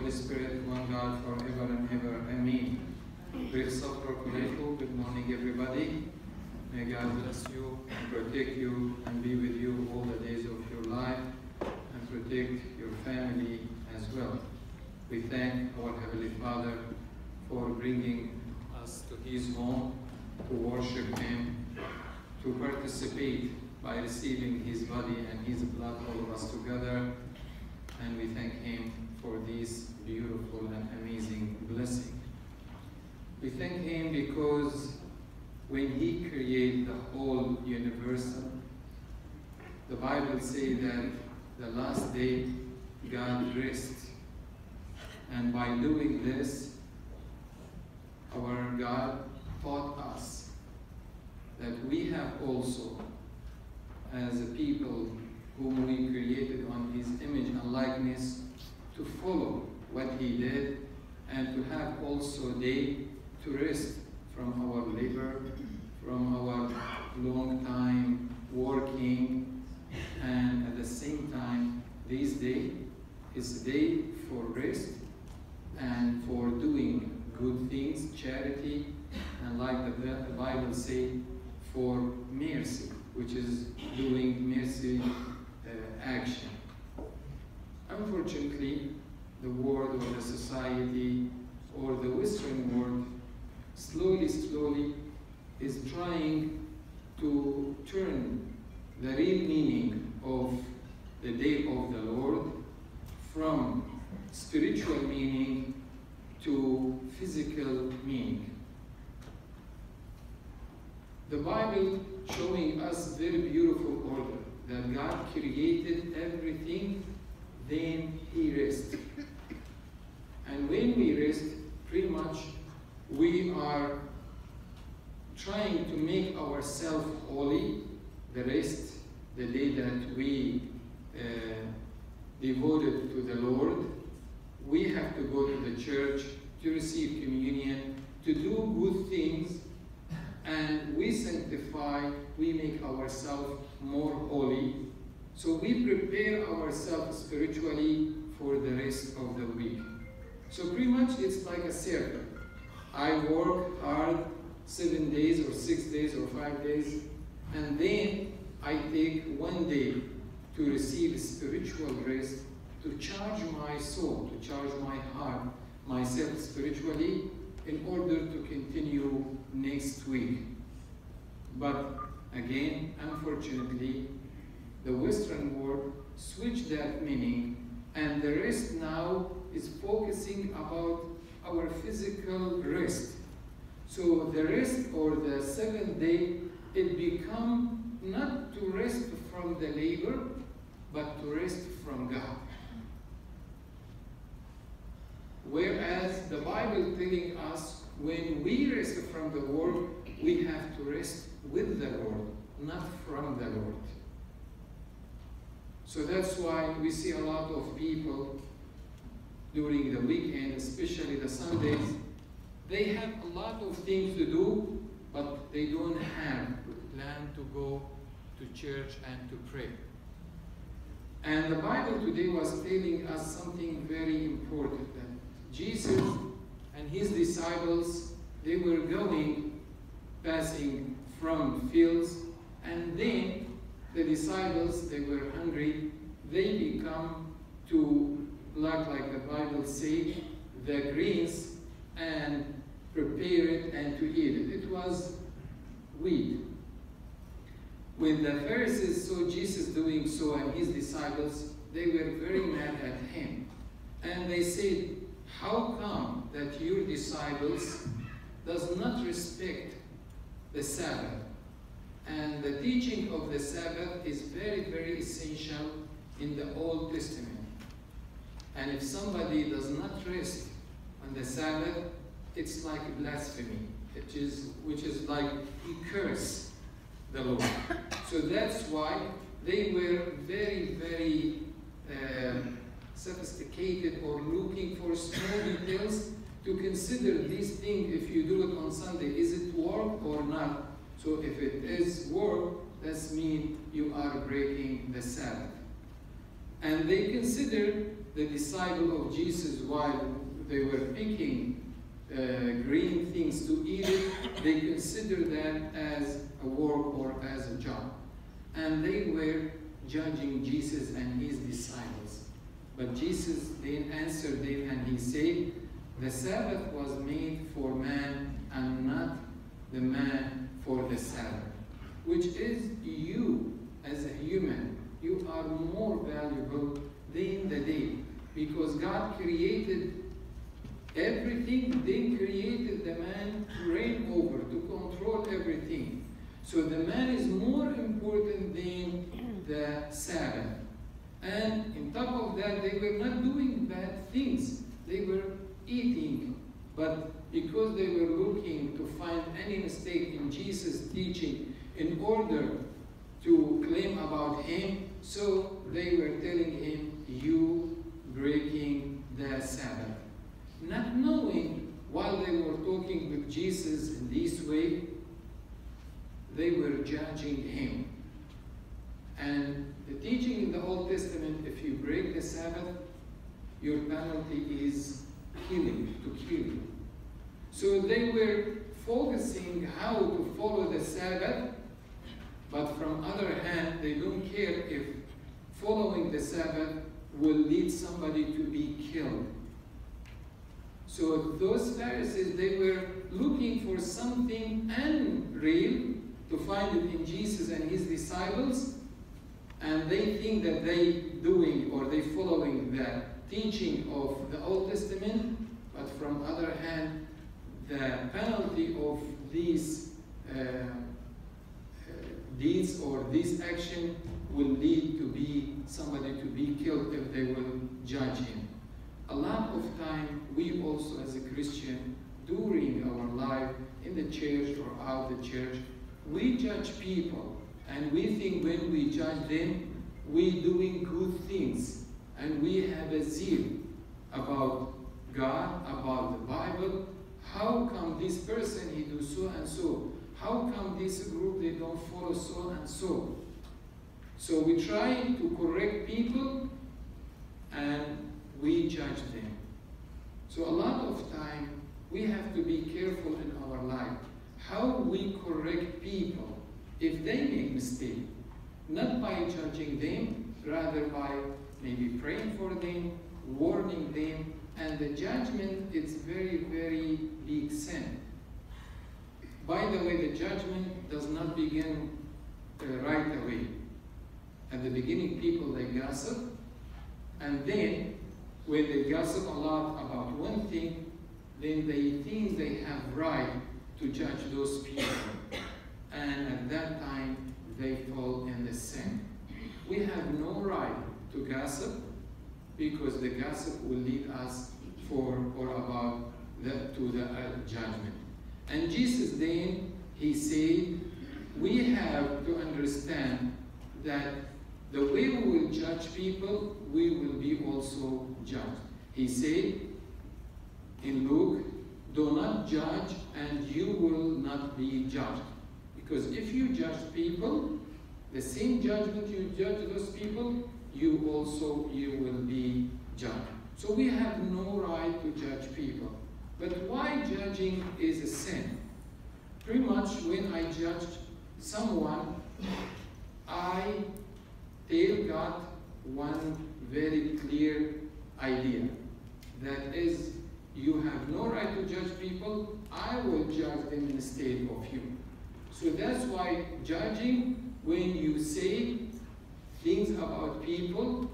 Holy Spirit, one God, forever and ever. Amen. Good morning, everybody. May God bless you and protect you and be with you all the days of your life and protect your family as well. We thank our Heavenly Father for bringing us to His home to worship Him, to participate by receiving His body and His blood, all of us together. And we thank Him for this beautiful and amazing blessing. We thank Him because when He created the whole universe, the Bible says that the last day God rested. And by doing this, our God taught us that we have also, as a people whom we created on His image and likeness, to follow what He did and to have also a day to rest from our labor, from our long time working, and at the same time, this day is a day for rest and for doing good things, charity, and like the Bible says, for mercy, which is doing mercy action. Unfortunately, the world or the society or the Western world slowly is trying to turn the real meaning of the day of the Lord from spiritual meaning to physical meaning. The Bible showing us very beautiful order that God created everything, then He rested. And when we rest, pretty much we are trying to make ourselves holy, the rest, the day that we devoted to the Lord. We have to go to the church to receive communion, to do good things, and we sanctify, we make ourselves more holy. So we prepare ourselves spiritually for the rest of the week. So pretty much it's like a circle. I work hard 7 days or 6 days or 5 days, and then I take 1 day to receive spiritual rest, to charge my soul, to charge my heart, myself spiritually, in order to continue next week. But again, unfortunately, the Western world switched that meaning, and the rest now is focusing about our physical rest. So the rest or the 7th day, it become not to rest from the labor, but to rest from God. Whereas the Bible telling us when we rest from the world, we have to rest with the Lord, not from the Lord. So that's why we see a lot of people during the weekend, especially the Sundays, they have a lot of things to do, but they don't have plan to go to church and to pray. And the Bible today was telling us something very important, that Jesus and His disciples, they were passing from fields, and then the disciples, they were hungry, they become to pluck, like the Bible says, the greens and prepare it and to eat it. It was wheat. When the Pharisees saw Jesus doing so and His disciples, they were very mad at Him. And they said, how come that your disciples does not respect the Sabbath? And the teaching of the Sabbath is very, very essential in the Old Testament. And if somebody does not rest on the Sabbath, it's like blasphemy, which is like he curse the Lord. So that's why they were very, very sophisticated or looking for small details to consider this thing. If you do it on Sunday, is it work or not? So if it is work, that means you are breaking the Sabbath. And they consider the disciple of Jesus, while they were picking green things to eat it, they considered that as a work or as a job. And they were judging Jesus and his disciples. But Jesus then answered them and he said, the Sabbath was made for man and not the man for the Sabbath. Which is, you as a human, you are more valuable than the day. Because God created everything, then created the man to reign over, to control everything. So the man is more important than the Sabbath. And on top of that, they were not doing bad things. They were eating. But because they were looking to find any mistake in Jesus' teaching in order to claim about him, so they were telling him, you breaking the Sabbath. Not knowing, while they were talking with Jesus in this way, they were judging him. And the teaching in the Old Testament, if you break the Sabbath, your penalty is killing, to kill you. So they were focusing how to follow the Sabbath, but from other hand, they don't care if following the Sabbath will lead somebody to be killed. So those Pharisees, they were looking for something unreal to find it in Jesus and his disciples, and they think that they doing or they following the teaching of the Old Testament, but from other hand, the penalty of these deeds or this action will lead to be somebody to be killed if they will judge him. A lot of time, we also as a Christian, during our life in the church or out the church, we judge people, and we think when we judge them, we doing good things, and we have a zeal about God, about the Bible. How come this person he do so and so? How come this group they don't follow so and so? So we try to correct people and we judge them. So a lot of time we have to be careful in our life how we correct people if they make mistake, not by judging them, rather by maybe praying for them, warning them, and the judgment is very, very big sin. By the way, the judgment does not begin right away. At the beginning, people, they gossip, and then when they gossip a lot about one thing, then they think they have right to judge those people. And at that time, they fall in the sin. We have no right to gossip, because the gossip will lead us for or about to the judgment. And Jesus then, he said, we have to understand that the way we will judge people, we will be also judged. He said in Luke, do not judge and you will not be judged. Because if you judge people, the same judgment you judge those people, you will be judged. So we have no right to judge people. But why judging is a sin? Pretty much when I judged someone, I tell God one very clear idea. That is, you have no right to judge people, I will judge them instead of you. So that's why judging, when you say things about people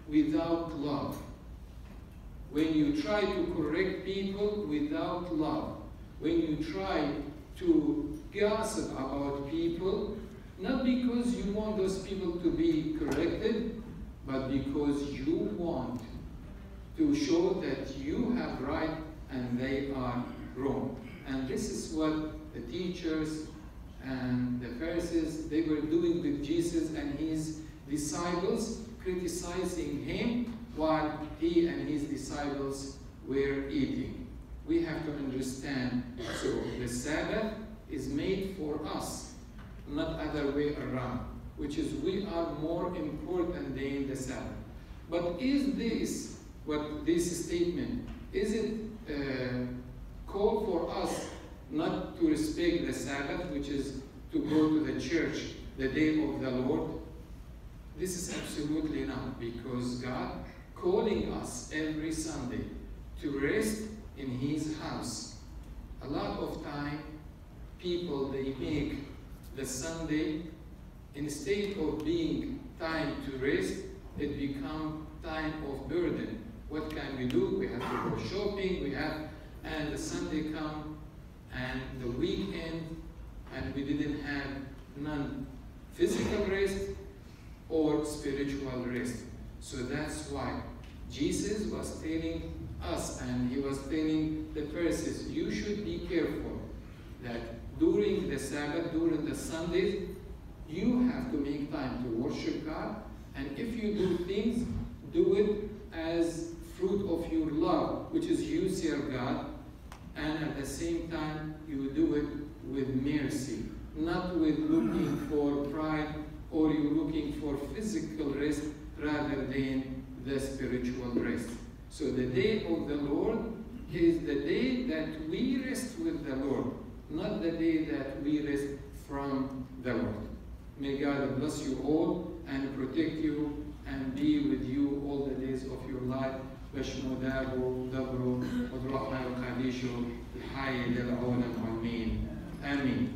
without love, when you try to correct people without love, when you try to gossip about people, not because you want those people to be corrected, but because you want to show that you have right and they are wrong. And this is what the teachers and the Pharisees, they were doing with Jesus and his disciples, criticizing him while he and his disciples were eating. We have to understand, so the Sabbath is made for us, not other way around, which is we are more important than the Sabbath. But is this what this statement, is it call for us not to respect the Sabbath, which is to go to the church the day of the Lord? This is absolutely not, because God calling us every Sunday to rest in His house. A lot of time, people, they make the Sunday, instead of being time to rest, it becomes time of burden. What can we do? We have to go shopping, and the Sunday come, and the weekend, and we didn't have none physical rest or spiritual rest. So that's why Jesus was telling us, and He was telling the persons, you should be careful that during the Sabbath, during the Sundays, you have to make time to worship God, and if you do things, do it as fruit of your love, which is you serve God, and at the same time, you do it with mercy, not with looking for pride, or you looking for physical rest rather than the spiritual rest. So the day of the Lord is the day that we rest with the Lord, not the day that we rest from the Lord. May God bless you all and protect you and be with you all the days of your life. بشنو دابو دبرو وضروحنا وقاديشو الحي للعون العالمين. آمين.